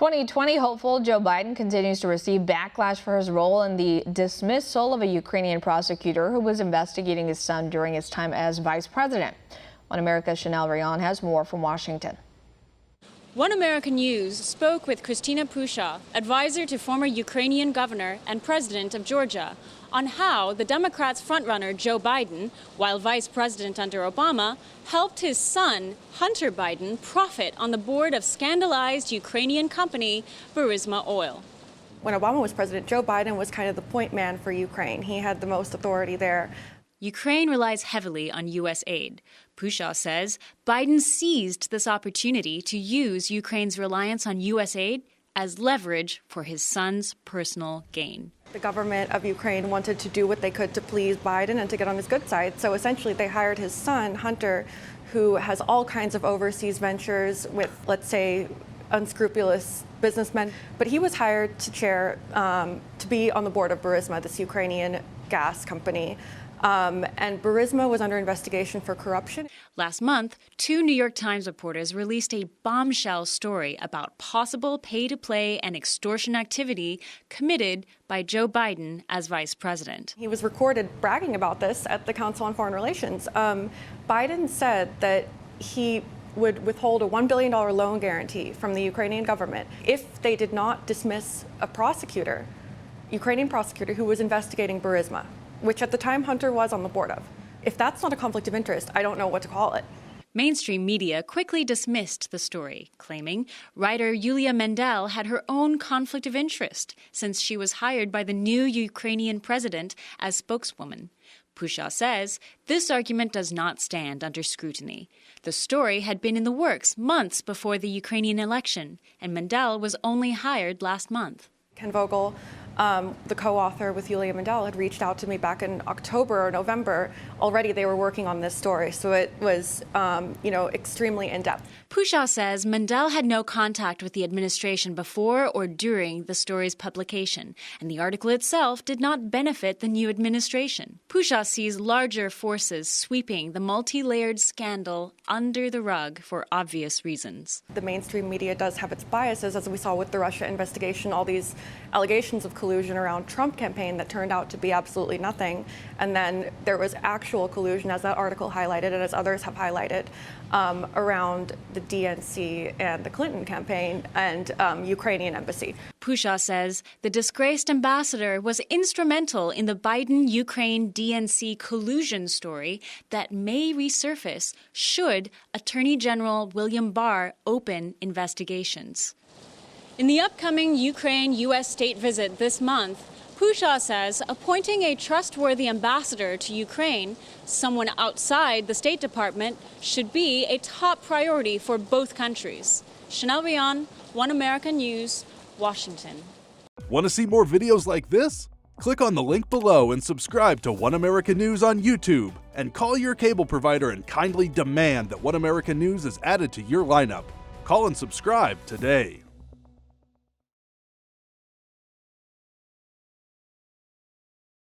2020 hopeful Joe Biden continues to receive backlash for his role in the dismissal of a Ukrainian prosecutor who was investigating his son during his time as vice president. One America's Rion has more from Washington. One American News spoke with Christina Pusha, advisor to former Ukrainian governor and president of Georgia, on how the Democrats' frontrunner Joe Biden, while vice president under Obama, helped his son, Hunter Biden, profit on the board of scandalized Ukrainian company Burisma Oil. When Obama was president, Joe Biden was kind of the point man for Ukraine. He had the most authority there. Ukraine relies heavily on U.S. aid. Pusha says Biden seized this opportunity to use Ukraine's reliance on U.S. aid as leverage for his son's personal gain. The government of Ukraine wanted to do what they could to please Biden and to get on his good side. So essentially they hired his son, Hunter, who has all kinds of overseas ventures with, let's say, unscrupulous businessmen. But he was hired to be on the board of Burisma, this Ukrainian gas company. And Burisma was under investigation for corruption. Last month, two New York Times reporters released a bombshell story about possible pay-to-play and extortion activity committed by Joe Biden as vice president. He was recorded bragging about this at the Council on Foreign Relations. Biden said that he would withhold a $1 billion loan guarantee from the Ukrainian government if they did not dismiss a prosecutor, Ukrainian prosecutor who was investigating Burisma, which at the time Hunter was on the board of. If that's not a conflict of interest, I don't know what to call it. Mainstream media quickly dismissed the story, claiming writer Yulia Mendel had her own conflict of interest since she was hired by the new Ukrainian president as spokeswoman. Pusha says this argument does not stand under scrutiny. The story had been in the works months before the Ukrainian election, and Mendel was only hired last month. Ken Vogel, the co-author with Yulia Mendel, had reached out to me back in October or November. Already they were working on this story, so it was, extremely in-depth. Pusha says Mendel had no contact with the administration before or during the story's publication, and the article itself did not benefit the new administration. Pusha sees larger forces sweeping the multi-layered scandal under the rug for obvious reasons. The mainstream media does have its biases, as we saw with the Russia investigation, all these allegations of collusion around Trump campaign that turned out to be absolutely nothing. And then there was actual collusion, as that article highlighted and as others have highlighted, around the DNC and the Clinton campaign and Ukrainian embassy. Pusha says the disgraced ambassador was instrumental in the Biden-Ukraine DNC collusion story that may resurface should Attorney General William Barr open investigations. In the upcoming Ukraine-U.S. state visit this month, Pusha says appointing a trustworthy ambassador to Ukraine, someone outside the State Department, should be a top priority for both countries. Rion, One American News, Washington. Want to see more videos like this? Click on the link below and subscribe to One American News on YouTube. And call your cable provider and kindly demand that One American News is added to your lineup. Call and subscribe today.